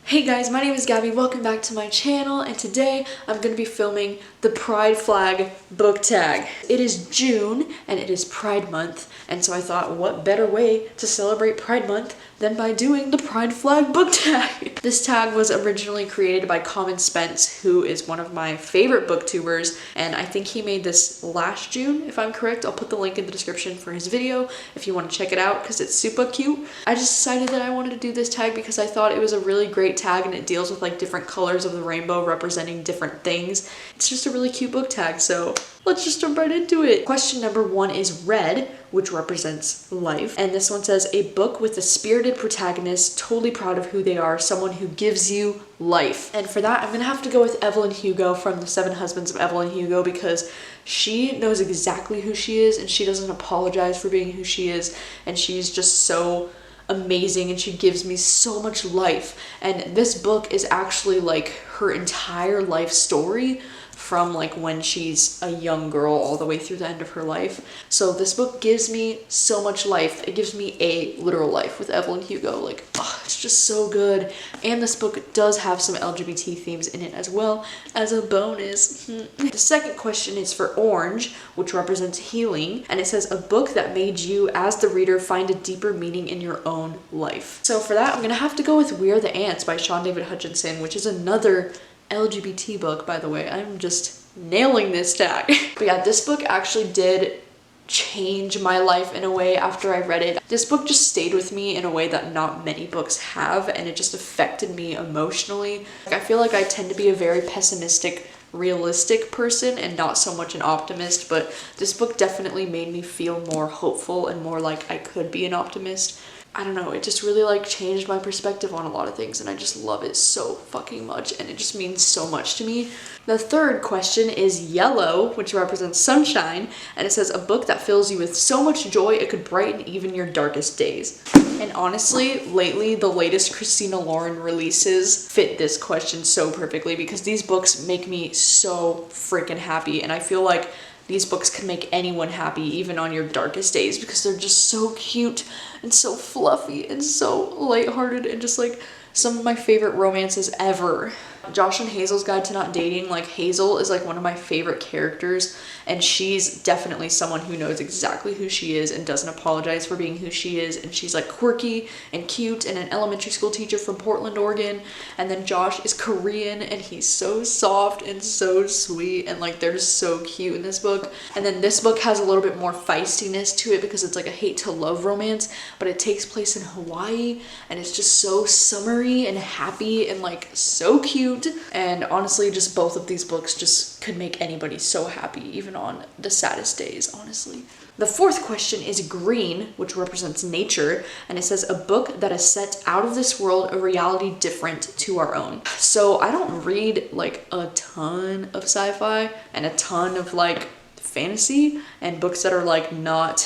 Hey guys, my name is Gabby, welcome back to my channel, and today I'm going to be filming the Pride Flag book tag. It is June, and it is Pride Month, and so I thought what better way to celebrate Pride Month than by doing the Pride Flag book tag. This tag was originally created by Common Spence, who is one of my favorite booktubers, and I think he made this last June, if I'm correct. I'll put the link in the description for his video if you want to check it out, because it's super cute. I just decided that I wanted to do this tag because I thought it was a really great tag, and it deals with like different colors of the rainbow representing different things. It's just a really cute book tag, so let's just jump right into it. Question number 1 is red, which represents life. And this one says, a book with a spirited protagonist, totally proud of who they are, someone who gives you life. And for that, I'm gonna have to go with Evelyn Hugo from The 7 Husbands of Evelyn Hugo, because she knows exactly who she is and she doesn't apologize for being who she is, and she's just so amazing and she gives me so much life. And this book is actually like her entire life story, from like when she's a young girl all the way through the end of her life. So this book gives me so much life. It gives me a literal life with Evelyn Hugo. Like, oh, it's just so good. And this book does have some LGBT themes in it as well as a bonus. The second question is for orange, which represents healing, and it says a book that made you as the reader find a deeper meaning in your own life. So for that, I'm gonna have to go with We Are the Ants by Sean David Hutchinson, which is another LGBT book, by the way. I'm just nailing this tag. But yeah, this book actually did change my life in a way after I read it. This book just stayed with me in a way that not many books have, and it just affected me emotionally. I feel like I tend to be a very pessimistic, realistic person and not so much an optimist, but this book definitely made me feel more hopeful and more like I could be an optimist. I don't know, it just really like changed my perspective on a lot of things, and I just love it so fucking much, and it just means so much to me. The third question is yellow, which represents sunshine, and it says a book that fills you with so much joy it could brighten even your darkest days. And honestly, lately the latest Christina Lauren releases fit this question so perfectly, because these books make me so freaking happy, and I feel like these books can make anyone happy, even on your darkest days, because they're just so cute and so fluffy and so lighthearted and just like some of my favorite romances ever. Josh and Hazel's Guide to Not Dating, like Hazel is like one of my favorite characters, and she's definitely someone who knows exactly who she is and doesn't apologize for being who she is, and she's like quirky and cute and an elementary school teacher from Portland, Oregon. And then Josh is Korean and he's so soft and so sweet, and like they're just so cute in this book. And then this book has a little bit more feistiness to it because it's like a hate to love romance, but it takes place in Hawaii, and it's just so summery and happy and like so cute. And honestly, just both of these books just could make anybody so happy, even on the saddest days, honestly. The fourth question is green, which represents nature, and it says a book that is set out of this world, a reality different to our own. So I don't read like a ton of sci-fi and a ton of like fantasy and books that are like not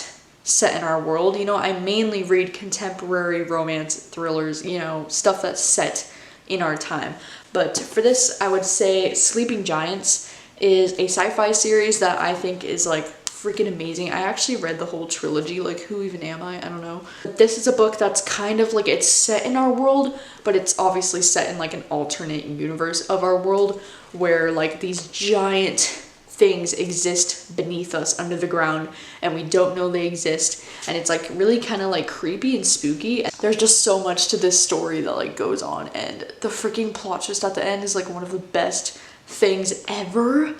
set in our world. You know, I mainly read contemporary romance thrillers, you know, stuff that's set in our time. But for this, I would say Sleeping Giants is a sci-fi series that I think is like freaking amazing. I actually read the whole trilogy, like Who Even Am I? I don't know. This is a book that's kind of like, it's set in our world, but it's obviously set in like an alternate universe of our world, where like these giant things exist beneath us under the ground and we don't know they exist, and it's like really kind of like creepy and spooky. There's just so much to this story that like goes on, and the freaking plot twist at the end is like one of the best things ever.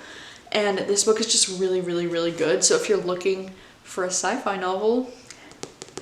And this book is just really, really, really good. So if you're looking for a sci-fi novel,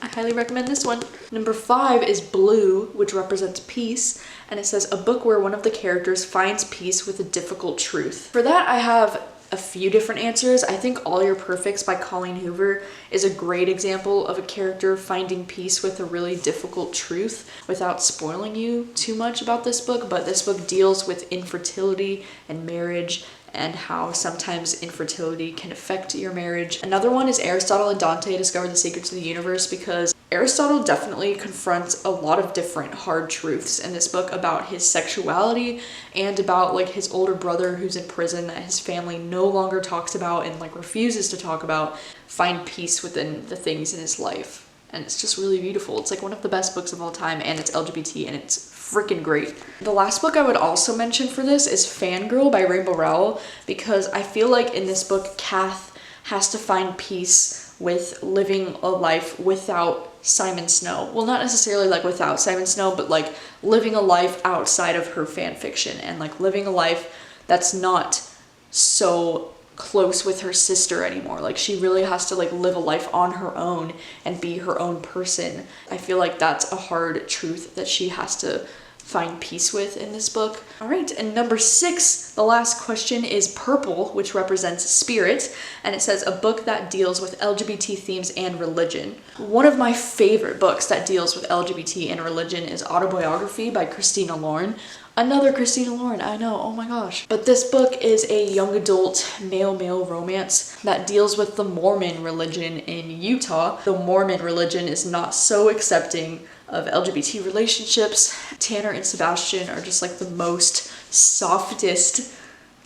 I highly recommend this one. Number 5 is blue, which represents peace, and it says a book where one of the characters finds peace with a difficult truth. For that, I have a few different answers. I think All Your Perfects by Colleen Hoover is a great example of a character finding peace with a really difficult truth, without spoiling you too much about this book. But this book deals with infertility and marriage, and how sometimes infertility can affect your marriage. Another one is Aristotle and Dante Discover the Secrets of the Universe, because Aristotle definitely confronts a lot of different hard truths in this book about his sexuality and about like his older brother who's in prison that his family no longer talks about and like refuses to talk about, find peace within the things in his life. And it's just really beautiful. It's like one of the best books of all time, and it's LGBT, and it's freaking great. The last book I would also mention for this is Fangirl by Rainbow Rowell, because I feel like in this book, Kath has to find peace with living a life without Simon Snow. Well, not necessarily like without Simon Snow, but like living a life outside of her fan fiction, and like living a life that's not so close with her sister anymore. Like she really has to like live a life on her own and be her own person. I feel like that's a hard truth that she has to find peace with in this book. All right, and number 6, the last question is Purple, which represents spirit, and it says a book that deals with LGBT themes and religion. One of my favorite books that deals with LGBT and religion is Autobiography by Christina Lauren. Another Christina Lauren, I know, oh my gosh. But this book is a young adult male-male romance that deals with the Mormon religion in Utah. The Mormon religion is not so accepting of LGBT relationships. Tanner and Sebastian are just like the most softest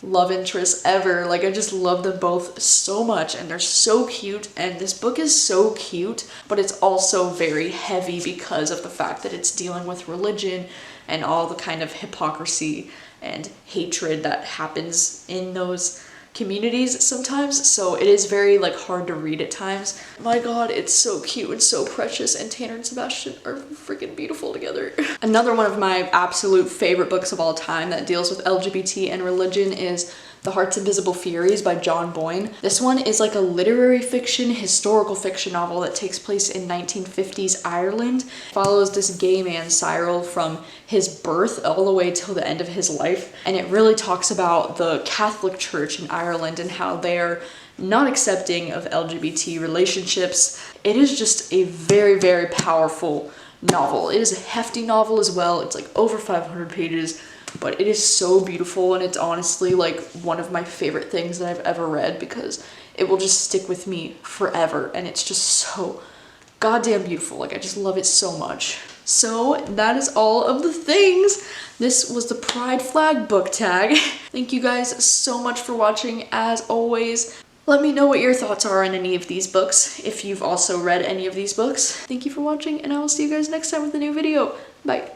love interests ever. Like I just love them both so much, and they're so cute, and this book is so cute, but it's also very heavy because of the fact that it's dealing with religion and all the kind of hypocrisy and hatred that happens in those communities sometimes. So it is very like hard to read at times. My god, it's so cute and so precious, and Tanner and Sebastian are freaking beautiful together. Another one of my absolute favorite books of all time that deals with LGBT and religion is The Heart's Invisible Furies by John Boyne. This one is like a literary fiction, historical fiction novel that takes place in 1950s Ireland. It follows this gay man, Cyril, from his birth all the way till the end of his life. And it really talks about the Catholic Church in Ireland and how they're not accepting of LGBT relationships. It is just a very, very powerful novel. It is a hefty novel as well. It's like over 500 pages. But it is so beautiful, and it's honestly like one of my favorite things that I've ever read, because it will just stick with me forever, and it's just so goddamn beautiful. Like I just love it so much. So that is all of the things. This was the Pride Flag book tag. Thank you guys so much for watching as always. Let me know what your thoughts are on any of these books, if you've also read any of these books. Thank you for watching, and I will see you guys next time with a new video. Bye.